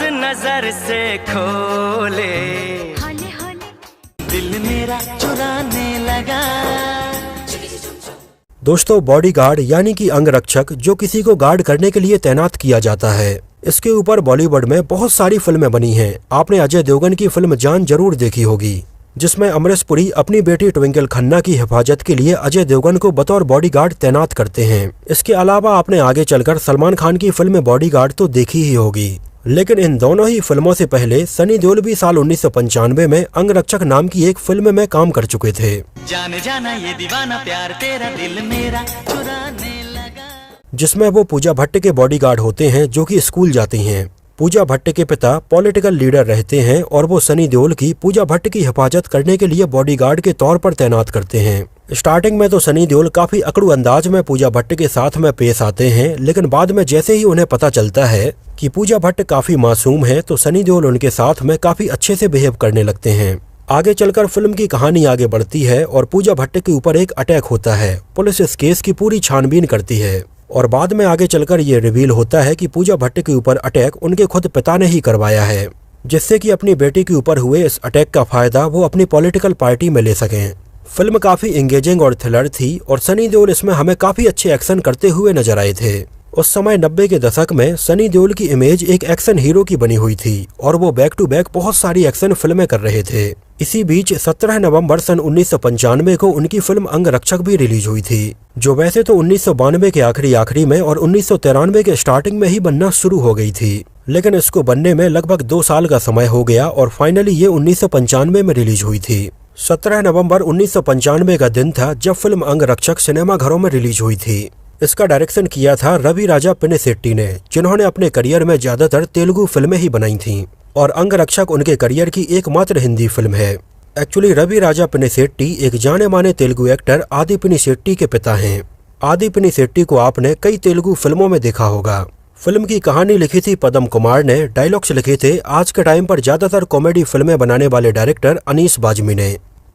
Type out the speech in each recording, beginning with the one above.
नजर से खोले, दिल मेरा चुराने लगा। दोस्तों, बॉडीगार्ड यानी कि अंगरक्षक जो किसी को गार्ड करने के लिए तैनात किया जाता है, इसके ऊपर बॉलीवुड में बहुत सारी फिल्में बनी हैं। आपने अजय देवगन की फिल्म जान जरूर देखी होगी, जिसमें अमरीश पुरी अपनी बेटी ट्विंकल खन्ना की हिफाजत के लिए अजय देवगन को बतौर बॉडीगार्ड तैनात करते हैं। इसके अलावा आपने आगे चलकर सलमान खान की फिल्म बॉडीगार्ड तो देखी ही होगी, लेकिन इन दोनों ही फिल्मों से पहले सनी देओल भी साल 1995 में अंगरक्षक नाम की एक फिल्म में काम कर चुके थे। जाने जाना ये दीवाना प्यार तेरा, दिल मेरा चुराने लगा, जिसमें वो पूजा भट्ट के बॉडीगार्ड होते हैं जो कि स्कूल जाती हैं। पूजा भट्ट के पिता पॉलिटिकल लीडर रहते हैं और वो सनी देओल की पूजा भट्ट की हिफाजत करने के लिए बॉडीगार्ड के तौर पर तैनात करते हैं। स्टार्टिंग में तो सनी देओल काफी अकड़ू अंदाज में पूजा भट्ट के साथ में पेश आते हैं, लेकिन बाद में जैसे ही उन्हें पता चलता है कि पूजा भट्ट काफी मासूम है, तो सनी देओल उनके साथ में काफी अच्छे से बिहेव करने लगते हैं। आगे चलकर फिल्म की कहानी आगे बढ़ती है और पूजा भट्ट के ऊपर एक अटैक होता है। पुलिस इस केस की पूरी छानबीन करती है और बाद में आगे चलकर ये रिवील होता है कि पूजा भट्ट के ऊपर अटैक उनके खुद पिता ने ही करवाया है, जिससे कि अपनी बेटी के ऊपर हुए इस अटैक का फायदा वो अपनी पॉलिटिकल पार्टी में ले सकें। फिल्म काफी एंगेजिंग और थ्रिलर थी और सनी देओल इसमें हमें काफी अच्छे एक्शन करते हुए नजर आए थे। उस समय 90 के दशक में सनी देओल की इमेज एक एक्शन हीरो की बनी हुई थी और वो बैक टू बैक बहुत सारी एक्शन फिल्में कर रहे थे। इसी बीच 17 नवंबर सन 1995 को उनकी फिल्म अंगरक्षक भी रिलीज हुई थी, जो वैसे तो 1992 के आखिरी में और 1993 के स्टार्टिंग में ही बनना शुरू हो गई थी, लेकिन इसको बनने में लगभग 2 साल का समय हो गया और फाइनली ये 1995 में रिलीज हुई थी। 17 नवंबर 1995 का दिन था जब फिल्म अंगरक्षक सिनेमा घरों में रिलीज हुई थी। इसका डायरेक्शन किया था रवि राजा पिनिसेट्टी ने, जिन्होंने अपने करियर में ज्यादातर तेलुगु फिल्में ही बनाई थीं और अंगरक्षक उनके करियर की एकमात्र हिंदी फिल्म है। एक्चुअली रवि राजा पिनिसेट्टी एक जाने माने तेलुगु एक्टर आदि पिनिसेट्टी के पिता हैं। आदि पिनिसेट्टी को आपने कई तेलुगु फिल्मों में देखा होगा। फिल्म की कहानी लिखी थी पदम कुमार ने, डायलॉग्स लिखे थे आज के टाइम पर ज्यादातर कॉमेडी फिल्में बनाने वाले डायरेक्टर अनीस बाज़मी ने।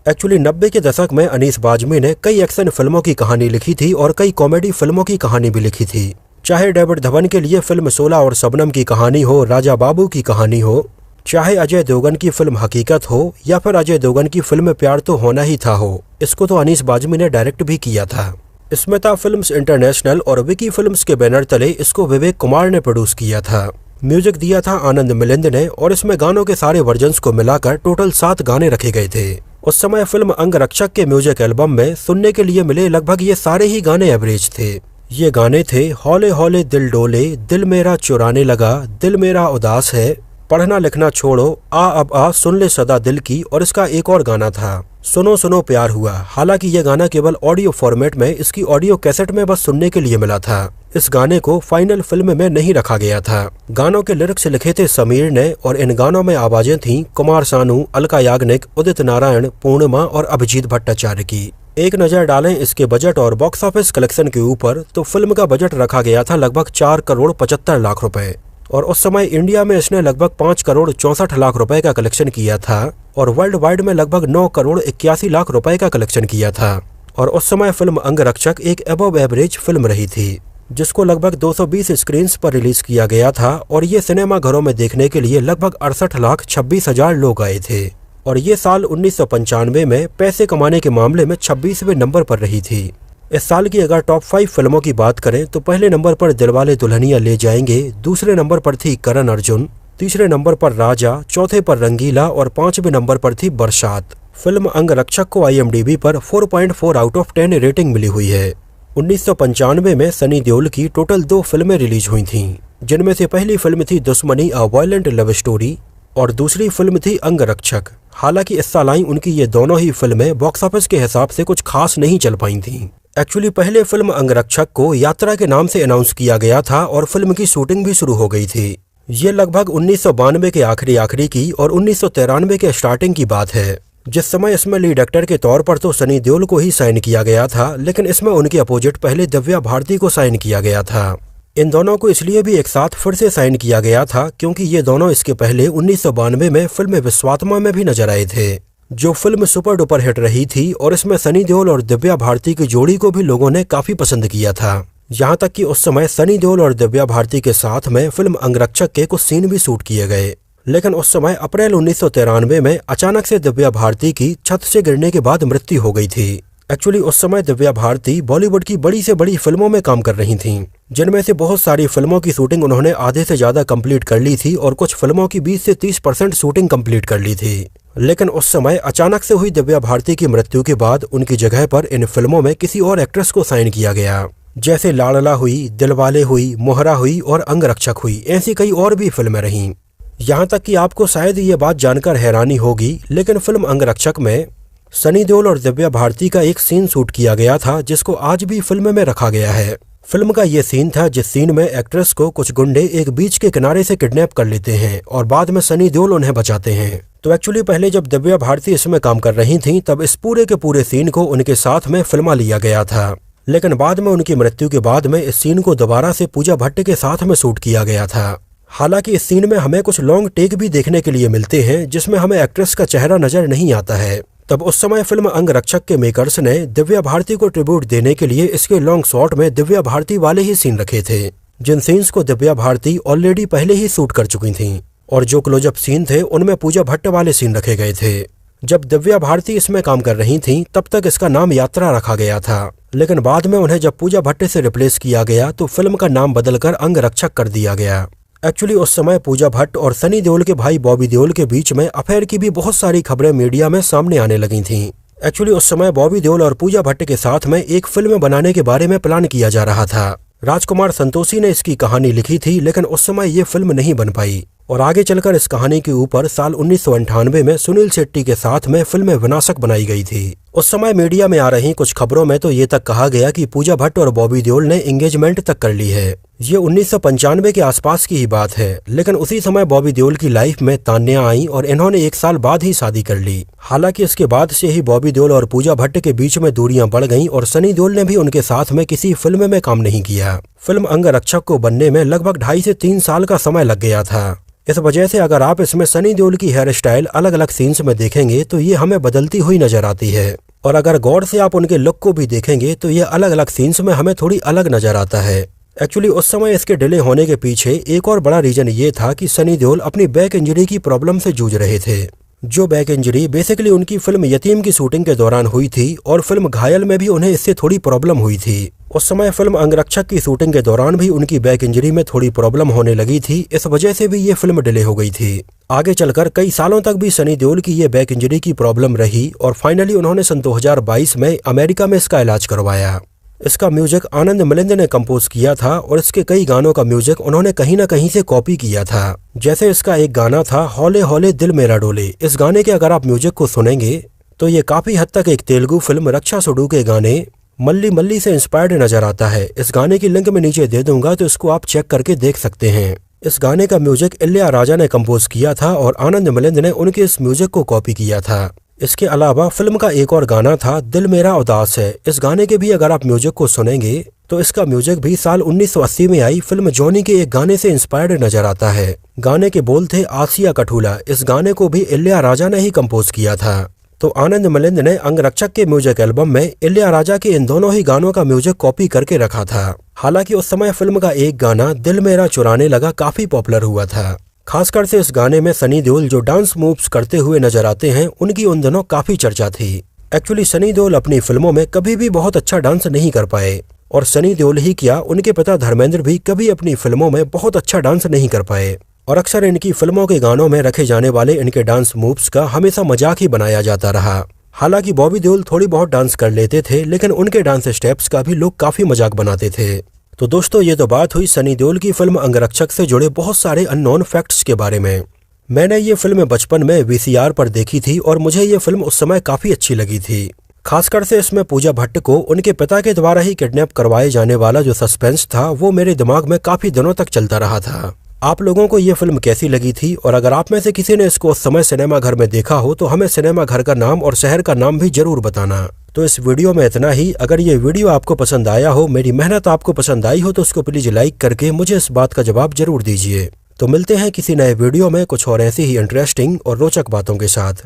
एक्चुअली 90 के दशक में अनीस बाज़मी ने कई एक्शन फिल्मों की कहानी लिखी थी और कई कॉमेडी फिल्मों की कहानी भी लिखी थी। चाहे डेविड धवन के लिए फिल्म 16 और शबनम की कहानी हो, राजा बाबू की कहानी हो, चाहे अजय देवगन की फिल्म हकीकत हो या फिर अजय देवगन की फिल्म प्यार तो होना ही था हो, इसको तो अनीस बाज़मी ने डायरेक्ट भी किया था। स्मिता फिल्म्स इंटरनेशनल और विकी फिल्म्स के बैनर तले इसको विवेक कुमार ने प्रोड्यूस किया था। म्यूजिक दिया था आनंद मिलिंद ने और इसमें गानों के सारे वर्जन्स को मिलाकर टोटल 7 गाने रखे गए थे। उस समय फिल्म अंगरक्षक के म्यूजिक एल्बम में सुनने के लिए मिले लगभग ये सारे ही गाने एवरेज थे। ये गाने थे हौले हौले दिल डोले, दिल मेरा चुराने लगा, दिल मेरा उदास है, पढ़ना लिखना छोड़ो, आ अब आ सुन ले सदा दिल की, और इसका एक और गाना था सुनो सुनो प्यार हुआ। हालांकि ये गाना केवल ऑडियो फॉर्मेट में इसकी ऑडियो कैसेट में बस सुनने के लिए मिला था। इस गाने को फाइनल फिल्म में नहीं रखा गया था। गानों के लिरिक्स लिखे थे समीर ने और इन गानों में आवाजें थीं कुमार सानू, अलका याग्निक, उदित नारायण, पूर्णिमा और अभिजीत भट्टाचार्य की। एक नजर डालें इसके बजट और बॉक्स ऑफिस कलेक्शन के ऊपर तो फिल्म का बजट रखा गया था लगभग 4 करोड़ 75 लाख रुपए और उस समय इंडिया में इसने लगभग 5 करोड़ 64 लाख रुपए का कलेक्शन किया था और वर्ल्ड वाइड में लगभग 9 करोड़ 81 लाख रुपए का कलेक्शन किया था। और उस समय फिल्म अंगरक्षक एक अबव एवरेज फिल्म रही थी, जिसको लगभग 220 स्क्रीन्स पर रिलीज किया गया था और ये सिनेमा घरों में देखने के लिए लगभग 68,26,000 लोग आए थे। और ये साल 1995 में पैसे कमाने के मामले में 26वें नंबर पर रही थी। इस साल की अगर टॉप 5 फिल्मों की बात करें तो पहले नंबर पर दिलवाले दुल्हनिया ले जाएंगे, दूसरे नंबर पर थी करण अर्जुन, तीसरे नंबर पर राजा, चौथे पर रंगीला और 5वें नंबर पर थी बरसात। फिल्म अंगरक्षक को IMDb पर 4.4 आउट ऑफ 10 रेटिंग मिली हुई है। 1995 में सनी देओल की टोटल 2 फिल्में रिलीज हुई थीं, जिनमें से पहली फिल्म थी दुश्मनी अ वायलेंट लव स्टोरी और दूसरी फिल्म थी अंगरक्षक। हालांकि इस साल आई उनकी ये दोनों ही फिल्में बॉक्स ऑफिस के हिसाब से कुछ खास नहीं चल पाई थीं। एक्चुअली पहले फिल्म अंगरक्षक को यात्रा के नाम से अनाउंस किया गया था और फिल्म की शूटिंग भी शुरू हो गई थी। ये लगभग 1992 के आखिरी की और 1993 के स्टार्टिंग की बात है, जिस समय इसमें लीड एक्टर के तौर पर तो सनी देओल को ही साइन किया गया था, लेकिन इसमें उनके अपोजिट पहले दिव्या भारती को साइन किया गया था। इन दोनों को इसलिए भी एक साथ फिर से साइन किया गया था क्योंकि ये दोनों इसके पहले 1992 में फिल्म विश्वात्मा में भी नजर आए थे, जो फिल्म सुपर डुपर हिट रही थी और इसमें सनी देओल और दिव्या भारती की जोड़ी को भी लोगों ने काफी पसंद किया था। यहाँ तक कि उस समय सनी देओल और दिव्या भारती के साथ में फिल्म अंगरक्षक के कुछ सीन भी शूट किए गए। लेकिन उस समय अप्रैल 1993 में अचानक से दिव्या भारती की छत से गिरने के बाद मृत्यु हो गई थी। एक्चुअली उस समय दिव्या भारती बॉलीवुड की बड़ी से बड़ी फिल्मों में काम कर रही थीं, जिनमें से बहुत सारी फिल्मों की शूटिंग उन्होंने आधे से ज्यादा कंप्लीट कर ली थी और कुछ फिल्मों की 20 से 30% शूटिंग कंप्लीट कर ली थी। लेकिन उस समय अचानक से हुई दिव्या भारती की मृत्यु के बाद उनकी जगह पर इन फिल्मों में किसी और एक्ट्रेस को साइन किया गया, जैसे लाडला हुई, दिलवाले हुई, मोहरा हुई और अंगरक्षक हुई। ऐसी कई और भी फिल्में रहीं। यहाँ तक कि आपको शायद ये बात जानकर हैरानी होगी, लेकिन फिल्म अंगरक्षक में सनी देओल और दिव्या भारती का एक सीन शूट किया गया था, जिसको आज भी फिल्म में रखा गया है। फिल्म का ये सीन था जिस सीन में एक्ट्रेस को कुछ गुंडे एक बीच के किनारे से किडनैप कर लेते हैं और बाद में सनी देओल उन्हें बचाते हैं। तो एक्चुअली पहले जब दिव्या भारती इसमें काम कर रही थीं, तब इस पूरे के पूरे सीन को उनके साथ में फिल्मा लिया गया था। लेकिन बाद में उनकी मृत्यु के बाद में इस सीन को दोबारा से पूजा भट्ट के साथ में शूट किया गया था। हालांकि इस सीन में हमें कुछ लॉन्ग टेक भी देखने के लिए मिलते हैं, जिसमें हमें एक्ट्रेस का चेहरा नजर नहीं आता है। तब उस समय फिल्म अंगरक्षक के मेकर्स ने दिव्या भारती को ट्रिब्यूट देने के लिए इसके लॉन्ग शॉट में दिव्या भारती वाले ही सीन रखे थे, जिन सीन्स को दिव्या भारती ऑलरेडी पहले ही शूट कर चुकी थीं, और जो क्लोजअप सीन थे उनमें पूजा भट्ट वाले सीन रखे गए थे। जब दिव्या भारती इसमें काम कर रही थीं, तब तक इसका नाम यात्रा रखा गया था, लेकिन बाद में उन्हें जब पूजा भट्ट से रिप्लेस किया गया तो फिल्म का नाम बदलकर अंगरक्षक कर दिया गया। एक्चुअली उस समय पूजा भट्ट और सनी देओल के भाई बॉबी देओल के बीच में अफेयर की भी बहुत सारी खबरें मीडिया में सामने आने लगी थीं। एक्चुअली उस समय बॉबी देओल और पूजा भट्ट के साथ में एक फिल्म बनाने के बारे में प्लान किया जा रहा था। राजकुमार संतोषी ने इसकी कहानी लिखी थी, लेकिन उस समय ये फिल्म नहीं बन पाई और आगे चलकर इस कहानी के ऊपर साल 1998 में सुनील शेट्टी के साथ में फिल्म विनाशक बनाई गई थी। उस समय मीडिया में आ रही कुछ खबरों में तो ये तक कहा गया कि पूजा भट्ट और बॉबी देओल ने एंगेजमेंट तक कर ली है। ये 1995 के आसपास की ही बात है, लेकिन उसी समय बॉबी देओल की लाइफ में तान्या आई और इन्होंने 1 साल बाद ही शादी कर ली। हालांकि इसके बाद से ही बॉबी देओल और पूजा भट्ट के बीच में दूरियां बढ़ गईं और सनी देओल ने भी उनके साथ में किसी फिल्म में काम नहीं किया। फिल्म अंगरक्षक को बनने में लगभग 2.5 से 3 साल का समय लग गया था। इस वजह से अगर आप इसमें सनी देओल की हेयर स्टाइल अलग अलग सीन्स में देखेंगे तो ये हमें बदलती हुई नजर आती है, और अगर गौर से आप उनके लुक को भी देखेंगे तो ये अलग अलग सीन्स में हमें थोड़ी अलग नजर आता है। एक्चुअली उस समय इसके डिले होने के पीछे एक और बड़ा रीजन ये था कि सनी देओल अपनी बैक इंजरी की प्रॉब्लम से जूझ रहे थे, जो बैक इंजरी बेसिकली उनकी फिल्म यतीम की शूटिंग के दौरान हुई थी और फिल्म घायल में भी उन्हें इससे थोड़ी प्रॉब्लम हुई थी। उस समय फिल्म अंगरक्षक की शूटिंग के दौरान भी उनकी बैक इंजरी में थोड़ी प्रॉब्लम होने लगी थी, इस वजह से भी ये फिल्म डिले हो गई थी। आगे चलकर कई सालों तक भी सनी देओल की ये बैक इंजरी की प्रॉब्लम रही और फाइनली उन्होंने सन 2022 में अमेरिका में इसका इलाज करवाया। इसका म्यूजिक आनंद मिलिंद ने कंपोज किया था और इसके कई गानों का म्यूजिक उन्होंने कहीं न कहीं से कॉपी किया था। जैसे इसका एक गाना था हौले हौले दिल मेरा डोले। इस गाने के अगर आप म्यूजिक को सुनेंगे तो ये काफी हद तक एक तेलुगु फिल्म रक्षा सुडू के गाने मल्ली मल्ली से इंस्पायर्ड नजर आता है। इस गाने की लिंक मैं नीचे दे दूंगा, तो इसको आप चेक करके देख सकते हैं। इस गाने का म्यूजिक इलैयाराजा ने कंपोज किया था और आनंद मिलिंद ने उनके इस म्यूजिक को कॉपी किया था। इसके अलावा फिल्म का एक और गाना था दिल मेरा उदास है। इस गाने के भी अगर आप म्यूजिक को सुनेंगे तो इसका म्यूजिक भी साल 1980 में आई फिल्म जॉनी के एक गाने से इंस्पायर्ड नजर आता है। गाने के बोल थे आसिया कठूला। इस गाने को भी इलैयाराजा ने ही कंपोज किया था। तो आनंद मिलिंद ने अंगरक्षक के म्यूजिक एल्बम में इलैयाराजा के इन दोनों ही गानों का म्यूजिक कॉपी करके रखा था। हालांकि उस समय फिल्म का एक गाना दिल मेरा चुराने लगा काफी पॉपुलर हुआ था। खासकर से इस गाने में सनी देओल जो डांस मूव्स करते हुए नजर आते हैं, उनकी उन दिनों काफी चर्चा थी। एक्चुअली सनी देओल अपनी फिल्मों में कभी भी बहुत अच्छा डांस नहीं कर पाए, और सनी देओल ही क्या उनके पिता धर्मेंद्र भी कभी अपनी फिल्मों में बहुत अच्छा डांस नहीं कर पाए, और अक्सर इनकी फिल्मों के गानों में रखे जाने वाले इनके डांस मूव्स का हमेशा मजाक ही बनाया जाता रहा। हालांकि बॉबी देओल थोड़ी बहुत डांस कर लेते थे, लेकिन उनके डांस स्टेप्स का भी लोग काफी मजाक बनाते थे। तो दोस्तों, ये तो बात हुई सनी देओल की फिल्म अंगरक्षक से जुड़े बहुत सारे अननोन फैक्ट्स के बारे में। मैंने ये फिल्म बचपन में VCR पर देखी थी और मुझे ये फिल्म उस समय काफी अच्छी लगी थी। खासकर से इसमें पूजा भट्ट को उनके पिता के द्वारा ही किडनैप करवाए जाने वाला जो सस्पेंस था, वो मेरे दिमाग में काफी दिनों तक चलता रहा था। आप लोगों को ये फिल्म कैसी लगी थी, और अगर आप में से किसी ने इसको उस समय सिनेमा घर में देखा हो तो हमें सिनेमा घर का नाम और शहर का नाम भी जरूर बताना। तो इस वीडियो में इतना ही। अगर ये वीडियो आपको पसंद आया हो, मेरी मेहनत आपको पसंद आई हो, तो उसको प्लीज लाइक करके मुझे इस बात का जवाब जरूर दीजिए। तो मिलते हैं किसी नए वीडियो में कुछ और ऐसी ही इंटरेस्टिंग और रोचक बातों के साथ।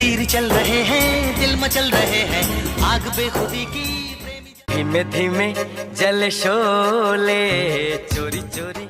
तीर चल रहे हैं, दिल मचल रहे हैं, आग बेखुदी की। धीमे धीमे जले शोले चोरी चोरी